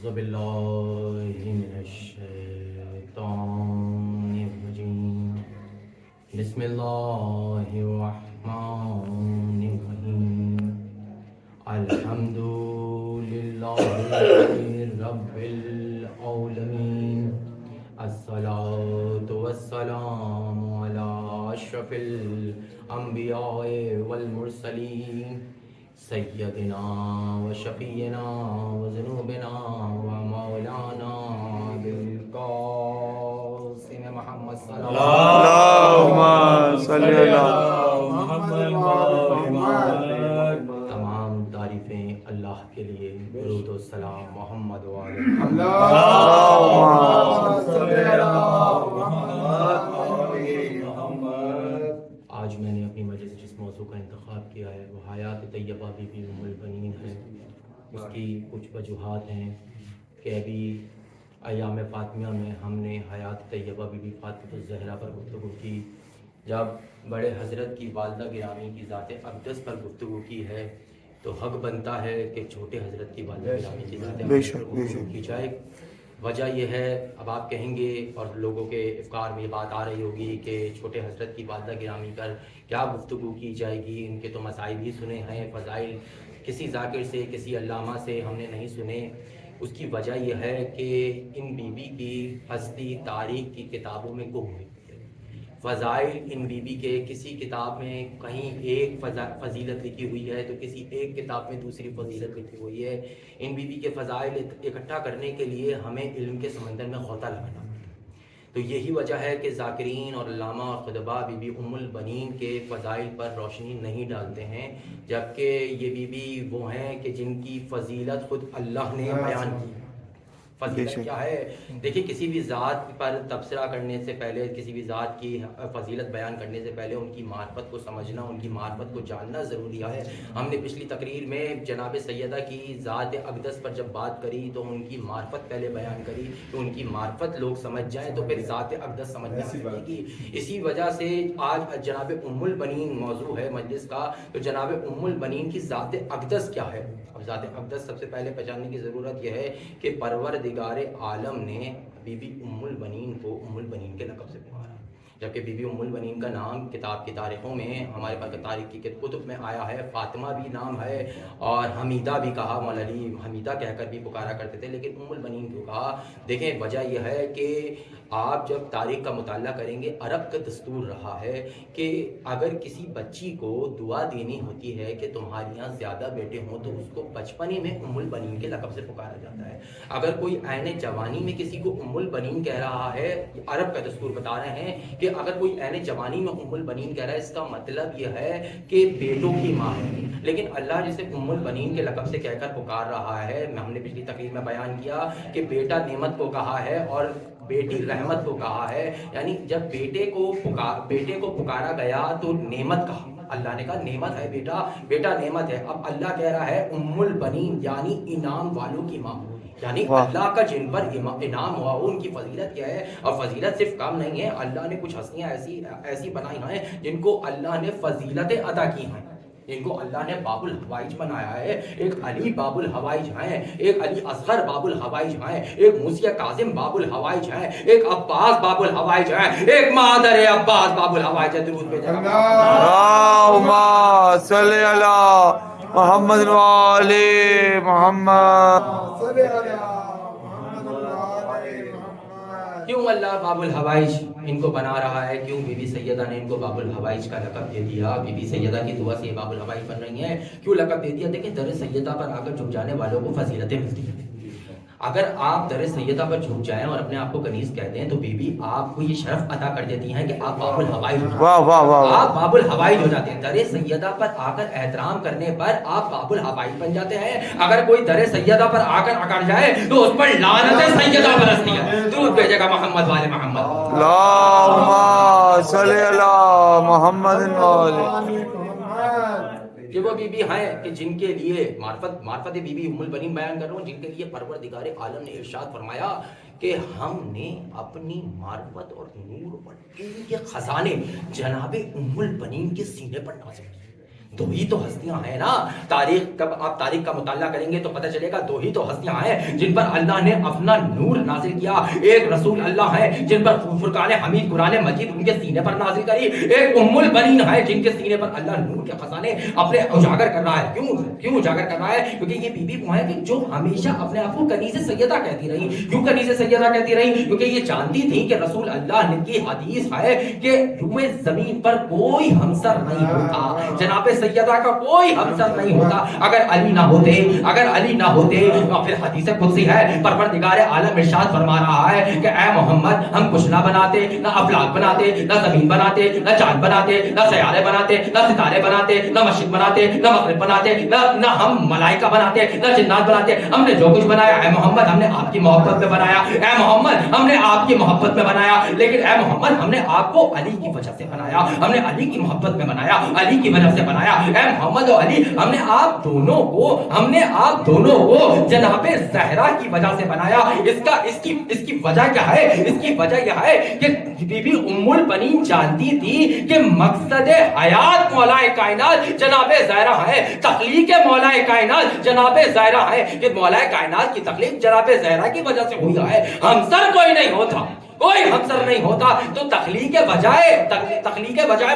أعوذ بالله من الشيطان الرجيم بسم الله الرحمن الرحيم الحمد لله رب العالمين الصلاة والسلام على أشرف الأنبياء والمرسلين سیدنا و شفیعنا و ذنوبنا و مولانا بالقاسم محمد صلی اللہم صلی اللہ محمد. تمام تعریفیں اللہ کے لیے. درود و سلام محمد و آل محمد. آج میں نے اپنی مجلس جس موضوع کا انتخاب کیا ہے وہ حیات طیبہ بی بی ام البنین ہے. اس کی کچھ وجوہات ہیں کہ ابھی ایام فاطمیہ میں ہم نے حیات طیبہ بی بی فاطمہ الزہرا پر گفتگو کی. جب بڑے حضرت کی والدہ گرامی کی ذات اقدس پر گفتگو کی ہے تو حق بنتا ہے کہ چھوٹے حضرت کی والدہ گرامی کی ذات اقدس پر گفتگو کی جائے. وجہ یہ ہے، اب آپ کہیں گے اور لوگوں کے افکار میں یہ بات آ رہی ہوگی کہ چھوٹے حضرت کی والدہ گرامی پر کیا گفتگو کی جائے گی، ان کے تو مسائل ہی سنے ہیں، فضائل کسی ذاکر سے کسی علامہ سے ہم نے نہیں سنے. اس کی وجہ یہ ہے کہ ان بی بی کی ہستی تاریخ کی کتابوں میں گم ہوئی ہے. فضائل ان بی بی کے کسی کتاب میں کہیں ایک فضیلت لکھی ہوئی ہے تو کسی ایک کتاب میں دوسری فضیلت لکھی ہوئی ہے. ان بی بی کے فضائل اکٹھا کرنے کے لیے ہمیں علم کے سمندر میں غوطہ لگانا. تو یہی وجہ ہے کہ ذاکرین اور علامہ اور خطبہ بی بی ام البنین کے فضائل پر روشنی نہیں ڈالتے ہیں، جبکہ یہ بی بی وہ ہیں کہ جن کی فضیلت خود اللہ نے بیان کی. فضیلت کیا ہے؟ دیکھیں، کسی بھی ذات پر تبصرہ کرنے سے پہلے، کسی بھی ذات کی فضیلت بیان کرنے سے پہلے ان کی معرفت کو سمجھنا، ان کی معرفت کو جاننا ضروری ہے. ہم نے پچھلی تقریر میں جناب سیدہ کی ذات اقدس پر جب بات کری تو ان کی معرفت پہلے بیان کری کہ ان کی معرفت لوگ سمجھ جائیں تو پھر ذات اقدس سمجھ میں آئے گی. اسی وجہ سے آج جناب ام البنین موضوع ہے مجلس کا. تو جناب ام البنین کی ذات اقدس کیا ہے؟ اب ذات اقدس سب سے پہلے پہچاننے کی ضرورت یہ ہے کہ پروردگار عالم نے بی بی ام البنین کو ام البنین کے لقب سے پکارا، جبکہ بی بی ام البنین کا نام کتاب کی تاریخوں میں، ہمارے پاس تاریخ کی کتب میں آیا ہے. فاطمہ بھی نام ہے اور حمیدہ بھی کہا، مولا علی حمیدہ کہہ کر بھی پکارا کرتے تھے، لیکن ام البنین کیوں کہا؟ دیکھیں، وجہ یہ ہے کہ آپ جب تاریخ کا مطالعہ کریں گے، عرب کا دستور رہا ہے کہ اگر کسی بچی کو دعا دینی ہوتی ہے کہ تمہارے یہاں زیادہ بیٹے ہوں تو اس کو بچپنے میں ام البنین کے لقب سے پکارا جاتا ہے. اگر کوئی عین جوانی میں کسی کو ام البنین کہہ رہا ہے، عرب کا دستور بتا رہے ہیں کہ اگر کوئی عین جوانی میں ام البنین کہہ رہا ہے، اس کا مطلب یہ ہے کہ بیٹوں کی ماں ہے. لیکن اللہ جسے ام البنین کے لقب سے کہہ کر پکار رہا ہے، ہم نے پچھلی تقریر میں بیان کیا کہ بیٹا نعمت کو کہا ہے اور بیٹی رحمت کو کہا ہے. یعنی جب بیٹے کو پکارا گیا تو نعمت کہا، اللہ نے کہا نعمت ہے بیٹا، بیٹا نعمت ہے. اب اللہ کہہ رہا ہے ام البنین یعنی انعام والوں کی ماں، یعنی اللہ کا جن پر انعام ہوا ان کی فضیلت کیا ہے. اور فضیلت صرف کام نہیں ہے، اللہ نے کچھ ہستیاں ایسی بنائی ہیں جن کو اللہ نے فضیلتیں عطا کی ہیں، جن کو اللہ نے باب الحوائج بنایا ہے. ایک علی باب الحوائج ہیں، ایک علی اصغر باب الحوائج ہیں، ایک موسی کاظم باب الحوائج ہیں، ایک عباس باب الحوائج ہیں، ایک مادر عباس باب الحوائج ہے. درود بھیجے اللہم صلی اللہ محمد و آل محمد. کیوں اللہ باب الحوائج ان کو بنا رہا ہے؟ کیوں بی بی سیدہ نے ان کو باب الحوائج کا لقب دے دیا؟ بی بی سیدہ کی دعا سے یہ باب الحوائج بن رہی ہیں، کیوں لقب دے دیا؟ دیکھیں، در سیدہ پر آ کر جھک جانے والوں کو فضیلتیں ملتی ہیں. اگر آپ در سیدہ پر جھک جائیں اور اپنے آپ کو کنیز کہہ دیں تو بی بی آپ کو یہ شرف عطا کر دیتی ہیں کہ آپ باب الحوائج، واہ واہ واہ، آپ باب الحوائج ہو جاتے ہیں. در سیدہ پر آ کر احترام کرنے پر آپ باب الحوائج بن جاتے ہیں. اگر کوئی در سیدہ پر آ کر اکڑ جائے تو اس پر لعنت سیدہ برستی ہے. درود بھیجے گا محمد والے محمد. اللہم صلی اللہ محمد و آل. یہ وہ بی بی ہیں کہ جن کے لیے معرفت بی بی ام البنین بیان کر رہا ہوں، جن کے لیے پروردگار عالم نے ارشاد فرمایا کہ ہم نے اپنی معرفت اور نور اور علم کے خزانے جناب ام البنین کے سینے پر نازل کیے. دو ہی تو ہستیاں ہیں نا. تاریخ آپ تاریخ کا مطالعہ کریں گے تو پتہ چلے گا دو ہی تو ہستیاں ہیں جن پر اللہ نے اپنا نور نازل کیا. ایک رسول اللہ ہے جن پر فرقان حمید قرآن مجید ان کے سینے پر نازل کری. ایک ام البنین ہے جن کے سینے پر اللہ نور کے خزانے اپنے اجاگر کر رہا ہے. کیوں اجاگر کر رہا ہے؟ کیونکہ یہ بی بی وہ ہے کہ جو ہمیشہ اپنے آپ کو کنیز سیدہ کہتی رہی. کیوں کنیز سیدہ کہتی رہی؟ کیونکہ یہ جانتی تھی کہ رسول اللہ کی حدیث ہے کہ روئے زمین پر کوئی ہمسر نہیں ہوتا, جناب سیدہ کا کوئی ہمسر نہیں ہوتا. اگر علی نہ ہوتے تو پھر حدیث قدسی ہے, پروردگار عالم ارشاد فرما رہا ہے کہ اے محمد ہم کچھ نہ بناتے, نہ افلاک بناتے, نہ زمین بناتے, نہ چاند بناتے, نہ سیارے بناتے, نہ ستارے بناتے, نہ مشرق بناتے, نہ مغرب بناتے, نہ ہم ملائکہ بناتے, نہ جنات بناتے. ہم نے جو کچھ بنایا اے محمد ہم نے آپ کی محبت میں بنایا. اے محمد ہم نے آپ کی محبت میں بنایا. لیکن اے محمد ہم نے آپ کو علی کی وجہ سے بنایا, ہم نے علی کی محبت میں بنایا, علی کی وجہ سے بنایا. اے محمد و علی ہم نے آپ دونوں کو جناب زہرا کی وجہ سے بنایا. اس کی وجہ کیا ہے؟ اس کی وجہ یہ ہے کہ بی بی ام البنین جانتی تھی کہ مقصد حیات مولا کائنات جناب زہرا ہے, تخلیق مولا کائنات جناب زہرا ہے, کہ مولا کائنات کی تخلیق جناب زہرا کی وجہ سے ہوئی ہے. ہمسر کوئی نہیں ہوتا, تو تخلیق بجائے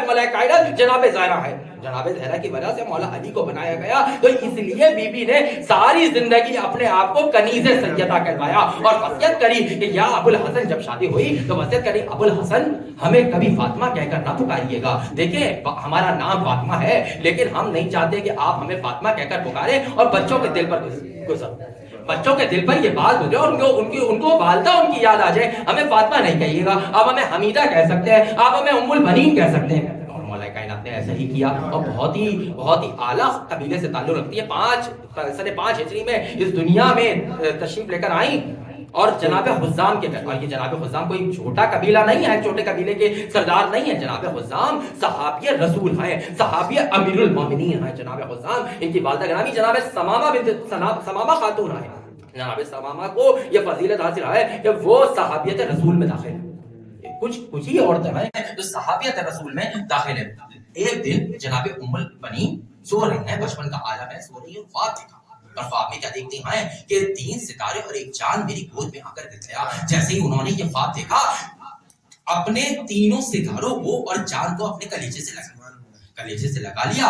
مولا کائنات جناب زہرا ہے. جناب زہرا کی وجہ سے مولا علی کو بنایا گیا. تو اس لیے بی بی نے ساری زندگی اپنے آپ کو کنیز سیدہ کہلوایا اور وصیت کری کہ یا ابو الحسن, جب شادی ہوئی تو وصیت کری ابو الحسن ہمیں کبھی فاطمہ کہہ کر نہ پکاریے گا. دیکھیں ہمارا نام فاطمہ ہے لیکن ہم نہیں چاہتے کہ آپ ہمیں فاطمہ کہہ کر پکاریں اور بچوں کے دل پر یہ بات گزرے اور ان کو والدہ ان کی یاد آ جائے. ہمیں فاطمہ نہیں کہیے گا, آپ ہمیں حمیدہ کہہ سکتے ہیں, آپ ہمیں ام البنین کہہ سکتے ہیں. اور مولا کائنات نے ایسا ہی کیا اور بہت ہی اعلیٰ قبیلے سے تعلق رکھتی ہے. 5 ہجری میں اس دنیا میں تشریف لے کر آئیں اور جناب حزام کے گھر. اور یہ جناب حزام کوئی چھوٹا قبیلہ نہیں ہے, چھوٹے قبیلے کے سردار نہیں ہے. جناب حزام صحابی رسول ہیں, صحابی امیر المومنین ہیں. جناب حزام ان کی والدہ گرامی جناب ثمامہ خاتون ہیں. جناب ثمامہ کو یہ فضیلت حاصل ہے کہ وہ صحابیت رسول میں داخل ہیں. کچھ ہی عورتیں ہیں جو صحابیت رسول میں داخل ہیں. ایک دن جناب ام البنین سو رہی ہیں, بچپن کا عالم ہے, سو رہی ہے, خواب دیکھا اور خواب میں کیا دیکھتی ہیں کہ 3 ستارے اور ایک چاند میری گود میں آ کر گر گیا. جیسے ہی انہوں نے یہ خواب دیکھا اپنے تینوں ستاروں کو اور چاند کو اپنے کلیجے سے لگا لیا.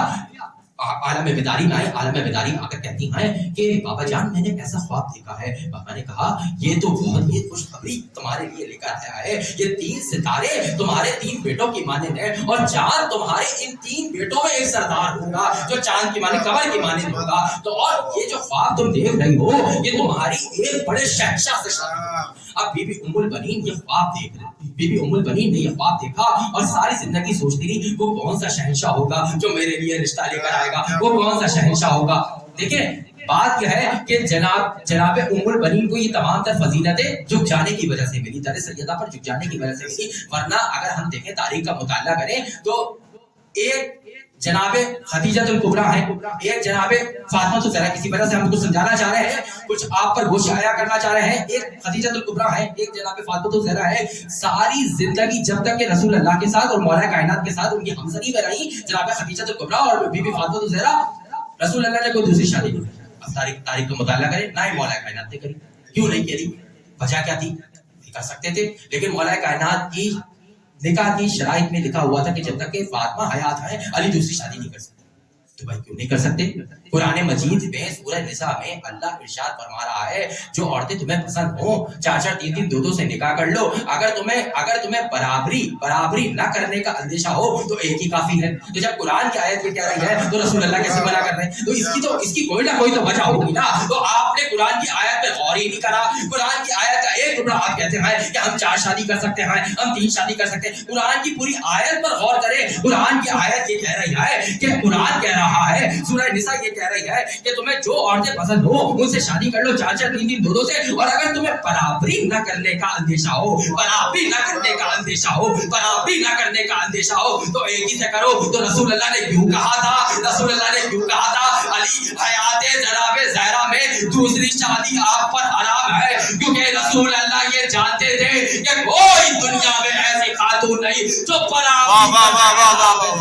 عالم بیداری میں آئے, عالم بیداری آ کر کہتی ہیں کہ بابا جان میں نے ایسا خواب دیکھا ہے. بابا نے کہا یہ تو بہت ہی خوشخبری تمہارے لیے لے کر آیا ہے. یہ 3 ستارے تمہارے 3 بیٹوں کی مانند ہیں اور چاند تمہارے ان 3 بیٹوں میں ایک سردار ہوگا جو چاند کی مانند قمر کی مانند ہوگا. تو اور یہ جو خواب تم دیکھ رہی ہو یہ تمہاری ایک بڑے شہنشاہ سے شادی ہوگی. اب بی بی ام البنین یہ خواب دیکھ رہی, بی بی ام البنین نے یہ خواب دیکھا اور ساری زندگی سوچتی رہی وہ کون سا شہنشاہ ہوگا جو میرے لیے رشتہ لے کر آئے گا, وہ کون سا شہنشاہ ہوگا. دیکھیں بات یہ ہے کہ جناب ام البنین کو یہ تمام تر فضیلتیں جھک جانے کی وجہ سے ملی, در سیدہ پر جھک جانے کی وجہ سے ملی. ورنہ اگر ہم دیکھیں تاریخ کا مطالعہ کریں تو ایک جناب خدیجہ الکبریٰ ہیں, ایک جناب فاطمہ الزہرا. کسی وجہ سے ہم کو سمجھانا چاہ رہے ہیں, کچھ آپ پر گوش آیا کرنا چاہ رہے ہیں. ایک خدیجہ الکبریٰ ہے, ایک جناب فاطمہ الزہرا ہے. ساری زندگی جب تک کہ رسول اللہ کے ساتھ اور مولا کائنات کے ساتھ ان کی ہمسری میں رہی جناب خدیجہ الکبریٰ اور بی بی فاطمہ الزہرا, رسول اللہ نے کوئی دوسری شادی نہیں کی. اب تاریخ کا مطالعہ کریں, نہ ہی مولا کائنات نے کری. کیوں نہیں کری؟ وجہ کیا تھی؟ کر سکتے تھے لیکن مولا کائنات کی نکاح کی شرائط میں لکھا ہوا تھا کہ جب تک کہ فاطمہ حیات ہے علی دوسری شادی نہیں کر سکتے. تو بھائی کیوں نہیں کر سکتے؟ قرآن مجید میں سورہ نساء میں اللہ ارشاد فرما رہا ہے جو عورتیں تمہیں پسند ہوں 4-4 3-3 2-2 سے نکاح کر لو. اگر تمہیں برابری نہ کرنے کا اندیشہ ہو تو ایک ہی کافی ہے. تو جب قرآن کی آیت یہ کہہ رہی ہے تو رسول اللہ کیسے منع کر رہے ہیں؟ تو اس کی کوئی نہ کوئی تو وجہ ہوگی نا. تو آپ نے قرآن کی آیت پہ غور ہی نہیں کرا. قرآن کی آیت کا ایک ٹکڑا آپ کہتے ہیں کہ ہم 4 شادی کر سکتے ہیں, ہم 3 شادی کر سکتے ہیں. قرآن کی پوری آیت پر غور کریں. قرآن کی آیت یہ کہہ رہی ہے کہ قرآن کہہ رہا ہے, سورہ نساء یہ کہہ رہی ہے کہ تمہیں جو عورتیں پسند ہو ان سے شادی کر لو 4-4 3-3 2-2 سے. اور اگر تمہیں برابری نہ کرنے کا اندیشہ ہو تو ایک ہی سے کرو. تو رسول اللہ نے کیوں کہا تھا علی حیات جناب زہرا میں دوسری شادی آپ پر حرام ہے, کیونکہ رسول اللہ یہ جانتے تھے کہ کوئی دنیا میں ایسی خاتون نہیں جو برابری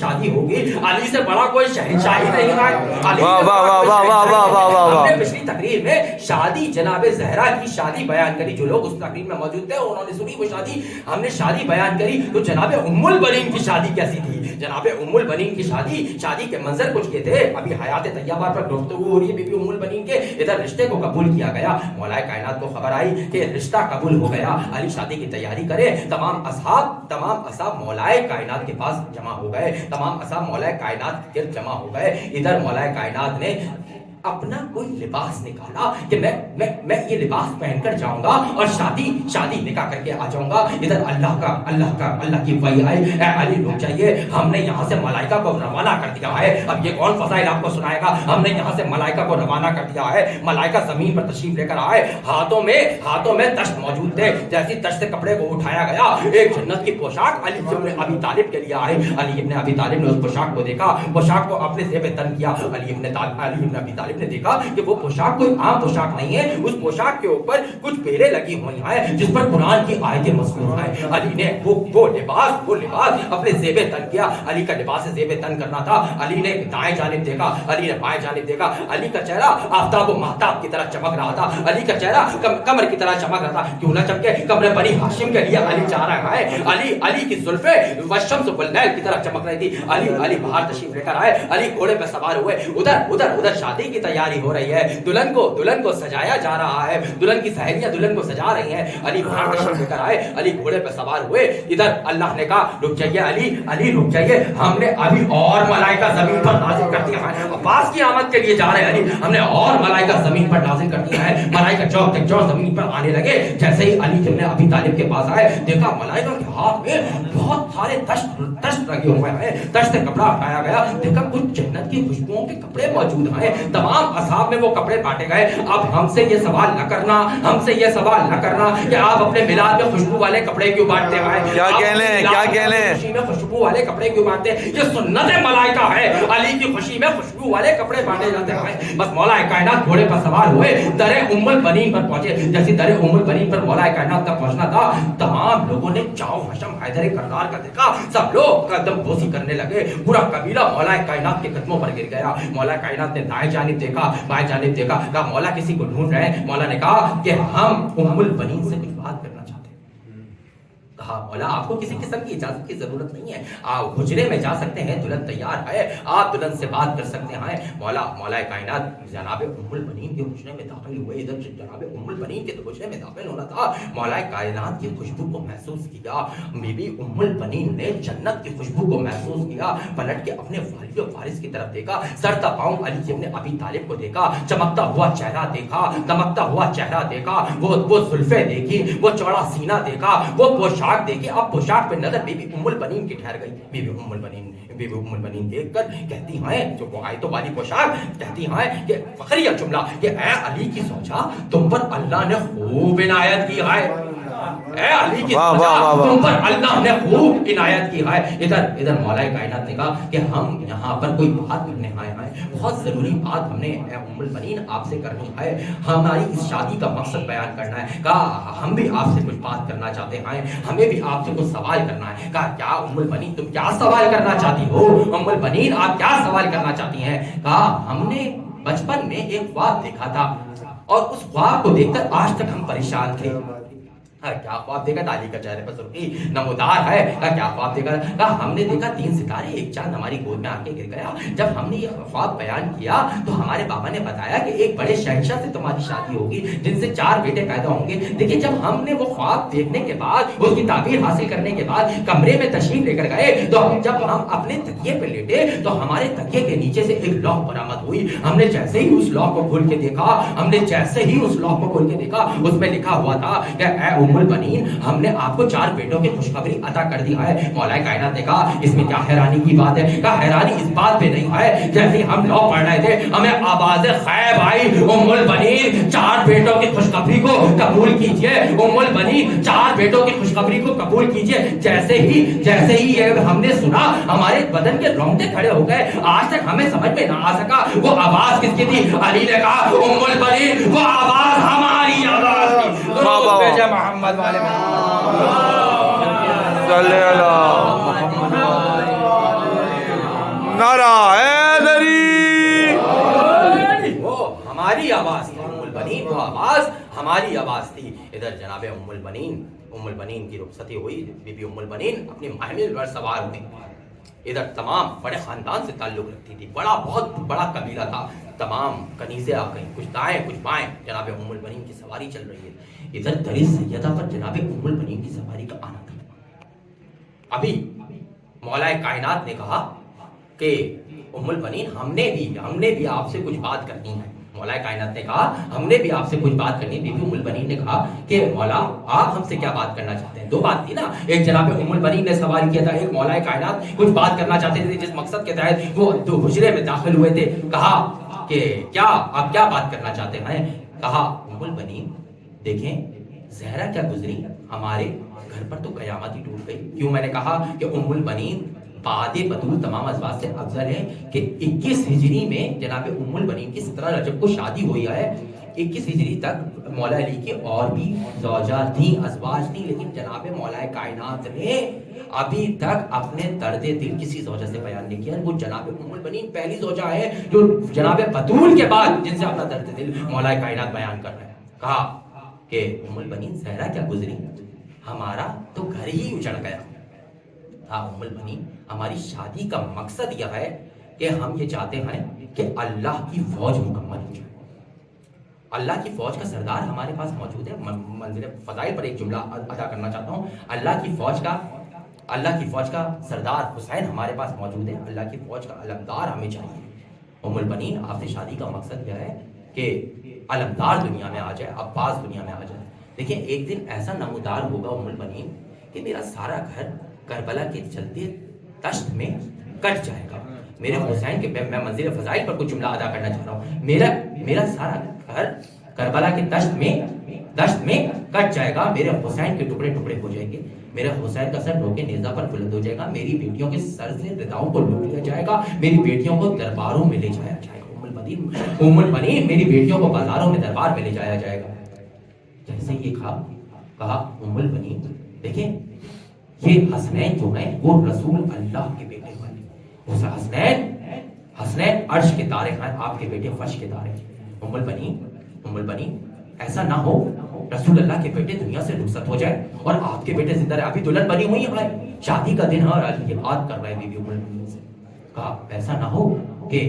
شادی ہوگی، علی سے بڑا کوئی شہنشاہ ہی نہیں ہے۔ ہم نے پچھلی تقریر میں شادی جناب زہرا کی شادی بیان کری، جو لوگ اس تقریر میں موجود تھے انہوں نے سنی وہ شادی، ہم نے شادی بیان کری تو جناب ام البنین کی شادی کیسی تھی۔ جناب ام البنین کی شادی کے منظر کچھ یہ تھے۔ ابھی حیات طیبہ پر گفتگو ہو رہی ہے بی بی ام البنین کے، ادھر رشتے کو قبول کیا گیا، مولا کائنات کو خبر آئی کہ رشتہ قبول ہو گیا، علی شادی کی تیاری کرے، تمام اصحاب مولا کائنات کے پاس جمع ہو گئے، تمام اصحاب مولا کائنات کے جمع ہو گئے۔ ادھر مولا کائنات نے اپنا کوئی لباس نکالا کہ میں یہ لباس پہن کر جاؤں گا اور شادی نکاح کر کے آ جاؤں گا۔ ادھر اللہ کی وحی آئی، اے علی رک جائیے، ہم نے یہاں سے ملائکہ کو روانہ کر دیا ہے۔ اب یہ کون فضائل آپ کو سنائے گا؟ ہم نے یہاں سے ملائکہ کو روانہ کر دیا ہے، ملائکہ زمین پر تشریف لے کر آئے، ہاتھوں میں تشت موجود تھے، جیسی تشت سے کپڑے کو اٹھایا گیا، ایک جنت کی پوشاک علی ابن ابی طالب کے لیے آئے۔ علی ابن ابی طالب نے اس پوشاک کو دیکھا، پوشاک کو اپنے زیب تن کیا۔ علی ابن ابی طالب نے دیکھا کہ وہ پوشاک کوئی عام پوشاک نہیں ہے، اس پوشاک کے اوپر کچھ پیریں لگی ہوئی ہیں جس پر قرآن کی آیتیں مذکور ہیں۔ علی نے وہ لباس اپنے زیب تن کیا۔ علی کا لباس زیب تن کرنا تھا، علی نے دائیں جانب دیکھا، علی نے بائیں جانب دیکھا، علی کا چہرہ آفتاب و مہتاب کی طرح چمک رہا تھا، علی کا چہرہ قمر کی طرح چمک رہا تھا۔ کیوں نہ چمکے، قمر بنی ہاشم کے لیے علی چاہ رہا ہے۔ علی کی زلفیں والشمس واللیل کی طرح چمک رہی تھی۔ علی باہر تشریف لے کر آئے، علی گھوڑے پہ سوار ہوئے، ادھر شادی کی تیاری ہو رہی ہے، دلہن کو سجایا جا رہا ہے، دلہن کی سہیلیاں دلہن کو سجا رہی ہیں۔ علی باہر تشریف لے کر آئے، علی گھوڑے پہ سوار ہوئے۔ ادھر اللہ نے کہا رک جائیے علی رک جائیے، ہم نے ابھی اور ملائکہ زمین پر نازل کر دیا ہے۔ عباس کی آمد کے لیے جا رہے ہیں علی، ہم نے اور ملائکہ زمین پر نازل کر دیا ہے۔ ملائکہ چوک زمین پر آنے لگے۔ جیسے ہی علی ابن ابی طالب کے پاس آئے، دیکھا ملائکہ کے ہاتھ میں بہت سارے تشت لگے ہوئے ہیں، تشت سے کپڑا ہٹایا گیا، دیکھا کچھ جنت کی خوشبوؤں کے کپڑے موجود ہیں۔ تمام اصحاب میں وہ کپڑے بانٹے گئے۔ اب ہم سے یہ سوال نہ کرنا کہ آپ اپنے میلاد میں خوشبو والے کپڑے کیوں بانٹتے ہیں، کیا کہنے خوشی میں خوشبو والے کپڑے کیوں بانٹتے ہیں؟ یہ سنت ملائکہ ہے، علی کی خوشی میں خوشبو والے کپڑے بانٹے جاتے ہیں۔ بس مولا کائنات گھوڑے پر سوار ہوئے، در ام البنین پر پہنچے۔ جیسے در ام البنین پر مولا کائنات کا پہنچنا تھا، تمام لوگوں نے چاؤ حشم حیدر کرار کا دیکھا، سب لوگ قدم بوسی کرنے لگے، پورا قبیلہ مولا کائنات کے قدموں پر گر گیا۔ مولا کائنات نے دائیں جانب دیکھا، بائیں جانب دیکھا، کہا مولا کسی کو ڈھونڈ رہے ہیں؟ مولا نے کہا کہ ہم ام البنین سے کچھ بات کرنا چاہتے ہیں۔ کہا مولا آپ کو کسی قسم کی اجازت کی ضرورت نہیں ہے، آپ حجرے میں جا سکتے ہیں، دلہن تیار ہے، آپ دلہن سے بات کر سکتے ہیں۔ مولا کائنات جناب ام البنین کے حجرے میں داخل ہوئے۔ ادھر جناب ام البنین کے حجرے میں داخل ہونا تھا، مولا کائنات کی خوشبو کو محسوس کیا۔ بی بی ام البنین نے جنت کی خوشبو کو محسوس کیا، پلٹ کے اپنے والد و وارث کی طرف دیکھا، سر تا پاؤں علی ابن ابی طالب کو دیکھا، چمکتا ہوا چہرہ دیکھا، دمکتا ہوا چہرہ دیکھا، وہ زلفیں دیکھی، وہ چوڑا سینہ دیکھا، وہ پوشاک دیکھی۔ اب پوشاک پہ نظر بی بی ام البنین کی ٹھہر گئی۔ بی بی ام البنین دیکھ کر کہتی ہیں، جو وہ آیتوں والی پوشاک، کہتی ہیں کہ فخریہ جملہ کہ اے علی کی سوچا، تم پر اللہ نے خوب عنایت کی ہے، اے علی کی سوچا، تم پر اللہ نے خوب عنایت کی ہے۔ ادھر مولا کائنات نے کہا کہ ہم یہاں پر کوئی بات کرنے آئے ہیں، بہت ضروری بات ہم نے اے ام البنین آپ سے کرنی ہے، ہماری اس شادی کا مقصد بیان کرنا ہے۔ کہا ہم بھی آپ سے کچھ بات کرنا چاہتے ہیں، ہمیں بھی آپ سے کچھ سوال کرنا ہے۔ کہا کیا ام البنین تم کیا سوال کرنا چاہتی ہو؟ ام البنین آپ کیا سوال کرنا چاہتی ہیں؟ کہا ہم نے بچپن میں ایک خواب دیکھا تھا اور اس خواب کو دیکھ کر آج تک ہم پریشان تھے۔ کیا خواب دیکھا؟ علی کا چہرے پر سرخی نمودار ہے۔ کیا خواب دیکھا؟ کہا ہم نے دیکھا 3 ستارے، ایک چاند ہماری گود میں آ کے گر گیا۔ جب ہم نے یہ خواب بیان کیا تو ہمارے بابا نے بتایا کہ ایک بڑے شہنشاہ سے تمہاری شادی ہوگی جن سے 4 بیٹے پیدا ہوں گے۔ دیکھیے جب ہم نے وہ خواب دیکھنے کے بعد، اس کی تعبیر حاصل کرنے کے بعد کمرے میں تشریف لے کر گئے تو جب ہم اپنے تکیے پہ لیٹے تو ہمارے تکیے کے نیچے سے ایک لوح برآمد ہوئی۔ ہم نے جیسے ہی اس لوح کو کھول کے دیکھا، اس میں لکھا ہوا تھا کہ اے ام البنین، ہم نے آپ کو 4 بیٹوں کی خوشخبری عطا کر دی ہے۔ مولا کائنات نے کہا اس میں کیا حیرانی کی بات ہے؟ کہا حیرانی اس بات پہ نہیں ہے، جیسے ہم لوگ پڑھ رہے تھے ہمیں آواز خیب آئی، ام البنین 4 بیٹوں کی خوشخبری کو قبول کیجئے، ام البنین 4 بیٹوں کی خوشخبری کو قبول کیجئے۔ جیسے ہی یہ ہم نے سنا ہمارے بدن کے رونگٹے کھڑے ہو گئے۔ آج تک ہمیں سمجھ میں نہ آ سکا وہ آواز کس کی تھی۔ علی نے کہا ام البنین وہ آواز ہماری آواز تھی۔ محمد والے صلی اللہ نعرہ حیدری. وہ ہماری آواز تھی ام البنین، وہ آواز ہماری آواز تھی. ادھر جناب ام البنین کی رخصتی ہوئی. بی بی ام البنین اپنی محمل پر سوار ہوئی. ادھر تمام بڑے خاندان سے تعلق رکھتی تھی، بہت بڑا قبیلہ تھا. تمام کنیزیں آ گئیں، کچھ دائیں کچھ بائیں. جناب ام البنین کی سواری چل رہی ہے. ادھر در سیدہ پر جناب ام البنین کی سواری کا آنا تھا. ابھی مولا کائنات نے کہا کہ ام البنین ہم نے بھی آپ سے کچھ بات کرنی ہے. مولا کائنات نے کہا ہم نے بھی آپ سے کچھ بات کرنی ہے. بی بی ام البنین نے کہا کہ مولا آپ ہم سے کیا بات کرنا چاہتے ہیں؟ دو بات تھی نا، ایک جناب ام البنین نے سوال کیا تھا، ایک مولا کائنات کچھ بات کرنا چاہتے تھے جس مقصد کے تحت وہ دو حجرے میں داخل ہوئے تھے. کہا کہ کیا آپ کیا بات کرنا چاہتے ہیں؟ کہا ام البنین دیکھیں زہرا کیا گزری، ہمارے گھر پر تو قیامت ہی ٹوٹ گئی. کیوں؟ میں نے کہا کہ ام البنین بعد بطول تمام ازواج سے افضل ہے کہ 21 ہجری میں جناب ام البنین کی 17 رجب کو شادی ہوئی ہے. 21 ہجری تک مولا علی کی اور بھی زوجات تھیں، ازواج تھیں، لیکن جناب مولا کائنات نے ابھی تک اپنے درد دل کسی زوجہ سے بیان نہیں کیا. وہ جناب ام البنین پہلی زوجہ ہے جو جناب بطول کے بعد جن سے اپنا درد دل مولا کائنات بیان کر رہے ہیں. کہا کہ ام البنین زہرا کیا گزری، ہمارا تو گھر ہی اجڑ گیا. ام البنین ہماری شادی کا مقصد یہ ہے کہ ہم یہ چاہتے ہیں کہ اللہ کی فوج مکمل ہو جائے. اللہ کی فوج کا سردار ہمارے پاس موجود ہے. منزل فضائل پر ایک جملہ ادا کرنا چاہتا ہوں. اللہ کی فوج کا سردار حسین ہمارے پاس موجود ہے. اللہ کی فوج کا علمدار ہمیں چاہیے. ام البنین آپ سے شادی کا مقصد یہ ہے کہ علمدار دنیا میں آ جائے، عباس دنیا میں آ جائے. دیکھیں ایک دن ایسا نمودار ہوگا ام البنین کہ میرا سارا گھر کربلا کے چلتے تشت میں کٹ جائے گا. میرے حسین کے میں منزل فضائل پر کچھ جملہ ادا کرنا چاہ رہا ہوں. میرا سارا گھر کربلا کے دشت میں کٹ جائے گا. میرے حسین کے ٹکڑے ٹکڑے ہو جائیں گے. میرے حسین کا سر نوکے نیزہ پر بلند ہو جائے گا. میری بیٹیوں کے سر سے رداؤں کو لوٹ لیا جائے گا. میری بیٹیوں کو درباروں میں لے جایا جائے گا. ام البنین میری بیٹیوں کو بازاروں میں دربار میں لے جایا جائے گا. جیسے یہ کہا ام البنین دیکھیں یہ حسنین جو ہیں وہ رسول اللہ کے بیٹے والے. حسنین عرش کے تارے ہیں، آپ کے بیٹے فرش کے تارے. ام البنین ایسا نہ ہو رسول اللہ کے بیٹے دنیا سے رخصت ہو جائے اور آپ کے بیٹے زندہ رہے. ابھی دلہن بنی ہوئی ہے، شادی کا دن ہے اور یہ بات کر رہے ہیں بی بی ام البنین سے. کہا ایسا نہ ہو کہ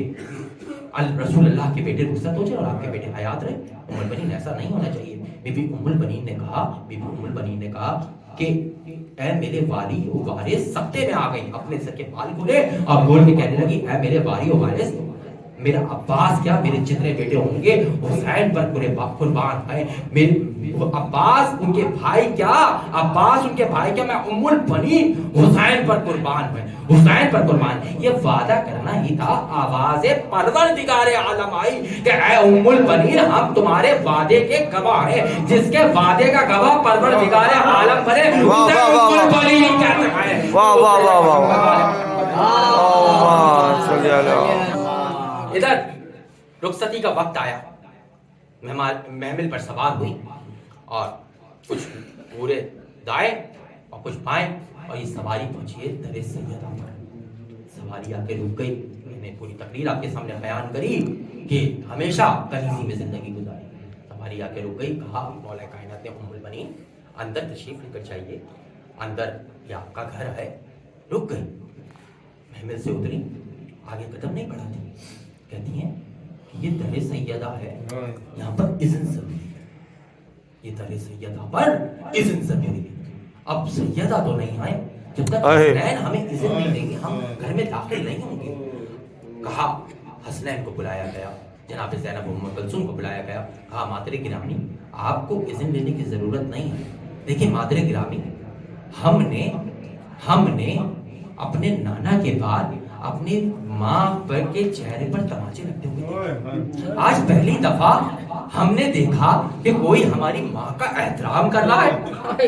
رسول اللہ کے بیٹے رخصت ہو جائے اور آپ کے بیٹے حیات رہے. ام البنین ایسا نہیں ہونا چاہیے. بی بی ام البنین نے کہا کہ اے میرے والی و وارث، سکتے میں آ گئی، اپنے سر کے بال کھولے اور بول کے کہنے لگی اے میرے والی و وارث، میرا عباس کیا میرے جتنے بیٹے ہوں گے حسین پر پورے قربان ہے. عباس ان کے بھائی کیا میں ام البنین حسین پر قربان ہے. یہ وعدہ کرنا ہی تھا. آواز پروردگار عالم آئی کہ اے ام البنین ہم تمہارے وعدے کے گواہ ہیں. جس کے وعدے کا گواہ پروردگار عالم بنے اسے ام البنین کہتے ہیں. واہ واہ واہ واہ واہ. ادھر رخصتی کا وقت آیا، محمل پر سوار ہوئی اور کچھ پورے دائیں اور کچھ بائیں اور یہ سواری پہنچی ہے در سیدہ پر. سواری آ کے رک گئی. میں نے پوری تقریر آپ کے سامنے بیان کری کہ ہمیشہ کنیزی میں زندگی گزاری. سواری آ کے رک گئی. کہا مولا کائنات نے ام البنین اندر تشریف لے کر جائیے، اندر یہ آپ کا گھر ہے. رک گئی، محمل سے اتری، آگے قدم نہیں بڑھاتی. کہتی ہیں یہ در سیدہ ہے، یہاں پر اذن ضروری ہے. یہ در سیدہ پر اذن ضروری ہے. اب سیدہ تو نہیں آئے جب تک حسنین ہمیں اذن نہیں دیں گے ہم گھر میں داخل نہیں ہوں گے. کہا حسنین کو بلایا گیا، جناب زینب ام کلثوم کو بلایا گیا. کہا مادر گرامی آپ کو اذن لینے کی ضرورت نہیں ہے. دیکھیں مادر گرامی، ہم نے اپنے نانا کے بعد اپنے ماں پر کے چہرے پر تماچے لگتے ہوئے آج پہلی دفعہ ہم نے دیکھا کہ کوئی ہماری ماں کا احترام کر رہا ہے.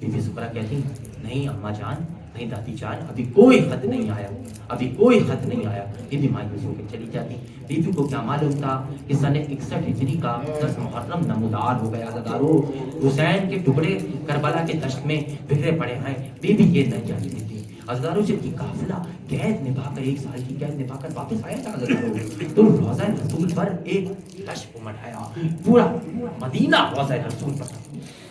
بی بی زہرا کہتی نہیں اما جان، نہیں دادی جان، ابھی کوئی خط نہیں آیا، ابھی کوئی خط نہیں آیا۔ بی بی مایوس ہو کے چلی جاتی۔ بی بی کو کیا معلوم تھا کہ سن 61 ہجری کا 10 محرم نمودار ہو گیا۔ عزیزارو، حسین کے ٹکڑے کربلا کے دشت میں بکھرے پڑے ہیں، بی بی یہ نہیں جانتی تھی۔ عزیزارو، جب یہ قافلہ قید نبھا کر 1 سال کی قید نبھا کر واپس آیا تھا عزیزارو، تو روضہ رسول پر ایک لش امٹایا، پورا مدینہ روضہ رسول پر۔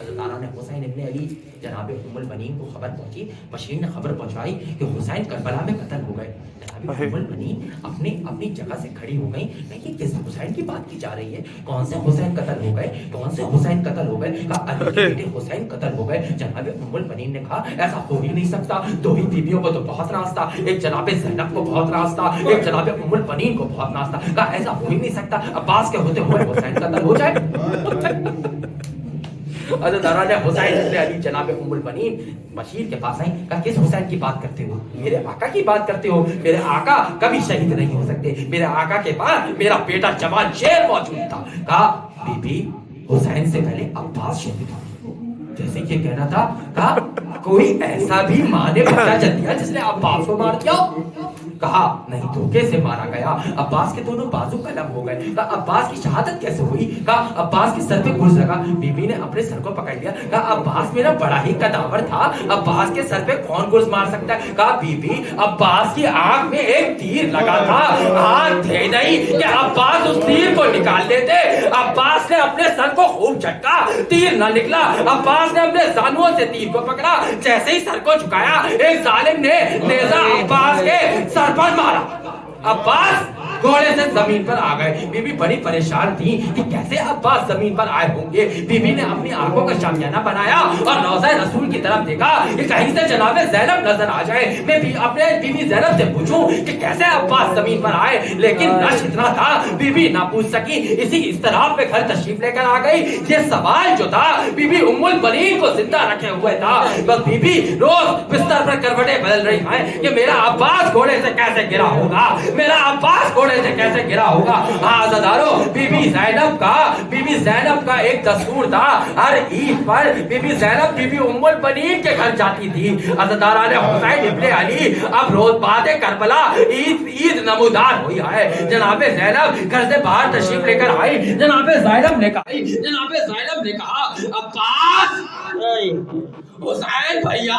حضرت آرا نے حسین ابن علی جناب ام البنین کو خبر پہنچی، بشیر نے خبر پہنچائی کہ حسین کربلا میں قتل ہو گئے۔ جناب ام البنین اپنی جگہ سے کھڑی ہو گئی، نہیں کس حسین کی بات کی جا رہی ہے، کون سے حسین قتل ہو گئے، کون سے حسین قتل ہو گئے؟ کہا علی کے بیٹے حسین قتل ہو گئے۔ جناب ام البنین نے کہا ایسا ہو ہی نہیں سکتا، دو ہی بیویوں کو تو بہت راز تھا، ایک جناب زینب کو بہت راز تھا، ایک جناب ام البنین کو بہت راز تھا۔ کہا ایسا ہو ہی نہیں سکتا، عباس کے ہوتے ہوئے حسین قتل ہو جائے۔ حضرت آرا نے حسین ابن علی جناب ام البنین بشیر کے پاس آئیں، کہا کس حسین کی بات کرتے ہو؟ میرے آقا کی بات کرتے ہو؟ میرے آقا کبھی شہید نہیں ہو سکتے، میرے آقا کے پاس میرا بیٹا جوان شیر موجود تھا۔ کہا بی بی حسین سے پہلے عباس شہید ہو، جیسے یہ کہنا تھا۔ کہا کوئی ایسا بھی ماں نے بچہ جن دیا جس نے عباس کو مار دیا؟ کہا نہیں، دھوکے سے مارا گیا، عباس کے دونوں بازو قلم ہو گئے۔ کہا عباس کی شہادت کیسے ہوئی؟ کہا عباس کے سر پہ گرز لگا۔ بی بی نے اپنے سر کو پکڑ لیا، کہا عباس میرا بڑا ہی قداور تھا، عباس کے سر پہ کون گرز مار سکتا ہے؟ کہا بی بی عباس کی آنکھ میں ایک تیر لگا تھا، ہاتھ تھے نہیں کہ عباس اس تیر کو نکال لیتے۔ عباس نے اپنے سر کو خوب جھٹکا، تیر نہ نکلا۔ عباس نے اپنے زانوؤں سے تیر کو پکڑا، جیسے ہی سر کو جھکایا ایک ظالم نے نیزہ عباس کے سر پر مارا۔ عباس گھوڑے سے زمین پر آ گئے۔ بی بی بڑی پریشان تھی کہ کیسے عباس زمین پر آئے ہوں گے۔ بی بی نے اپنی آنکھوں کا شامیانہ بنایا اور روضہ رسول کی طرف دیکھا کہ کہیں سے جناب زینب نظر آ جائے، میں بھی اپنے بی بی زینب سے پوچھوں کہ کیسے عباس زمین پر آئے، لیکن رش اتنا تھا بی بی نہ پوچھ سکی۔ اسی اضطراب میں گھر تشریف لے کر آ گئی۔ یہ سوال جو تھا بی بی ام البنین کو زندہ رکھے ہوئے تھا۔ بس بی بی روز بستر پر کروٹیں بدل رہی ہیں کہ میرا عباس گھوڑے سے کیسے گرا ہوگا، میرا عباس گھوڑے سے کیسے گرا ہوگا۔ ہاں عزیزارو، بی بی زینب کا ایک دستور تھا، ہر عید پر بی بی زینب بی بی ام البنین کے گھر جاتی تھی۔ عزیزارا نے حسین ابن علی اب روز بعد کربلا عید نمودار ہوئی ہے۔ جناب زینب گھر سے باہر تشریف لے کر آئی۔ جناب زینب نے کہا عباس، حسین بھیا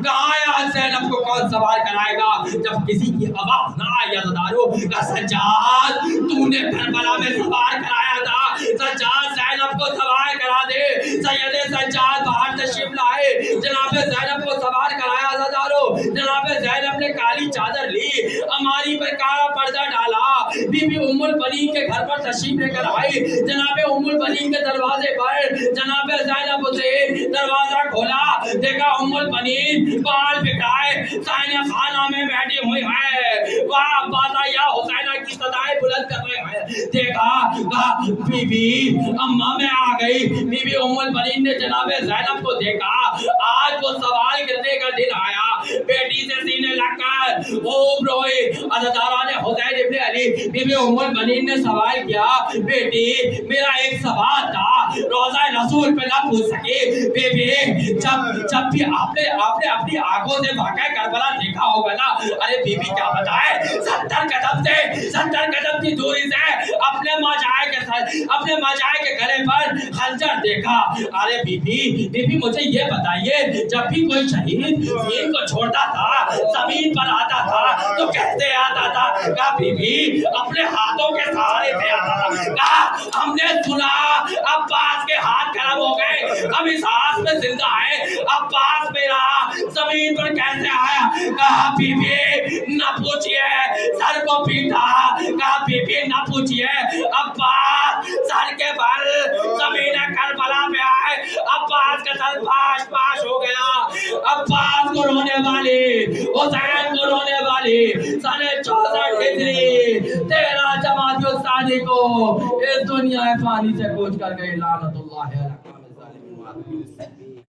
کہاں ہے؟ آج زینب کو کون سوار کرائے گا؟ جب کسی کی آواز نہ آئی عزیزارو، کہ سجاد تو نے کربلا میں سوار کرایا تھا، سجاد زینب کو سوار کرا دے۔ سید سجاد باہر تشریف لائے، جناب زینب کو سوار کرایا عزیزارو۔ جناب زینب نے کالی چادر لی، اماری پر کالا پردہ ڈالا، بی بی ام البنین کے گھر پر تشریف لے کر آئی۔ جناب ام البنین کے دروازے پر جناب زینب سے دروازہ کھولا، دیکھا ام البنین بال بکھرائے سائنہ خانہ میں بیٹھی ہوئی ہے، واہ عباسہ یا حسینہ کی صدائیں بلند کر رہے ہیں۔ دیکھا کہا بی بی اماں میں آ گئی۔ بی بی ام البنین نے جناب زینب کو دیکھا، آج وہ سوال کرنے کا دن آیا، بیٹی سے سینے لگ کر خوب روئی۔ عزیزارا نے حسین ابن علی بی بی ام البنین نے سوال کیا، بیٹی میرا ایک سوال تھا، روضہ رسول پہ نہ پوچھ سکی۔ بی بی جب بھی آپ نے اپنی آنکھوں سے واقعہ کربلا دیکھا ہوگا نا، ارے بی بی کیا بتائے، 70 قدم کی دوری سے اپنے ماجائے کے گلے پر خنجر دیکھا۔ ارے بی بی مجھے یہ بتائیے، جب بھی کوئی شہید دین کو چھوڑتا تھا، زمین پر آتا تھا تو کیسے آتا تھا؟ کہا بی بی اپنے ہاتھوں کے سہارے پہ آتا تھا۔ کہا ہم نے سنا عباس کے ہاتھ خراب ہو گئے، ہم اس ہاتھ میں زندہ ہے، عباس میرا زمین پر کیسے آیا؟ کہا بی بی نہ پوچھئے، سر کو پیٹا۔ کہا بی بی نہ پوچھئے، عباس سر کے بل زمین کربلا پہ آئے، عباس کا سر پاش ہو گیا۔ عباس کو رونے والی، حسین کو رونے والی، سن 64 ہجری 13 جمادی الثانی کو اس دنیا فانی سے کوچ کر گئی، لعنت اللہ علیہ۔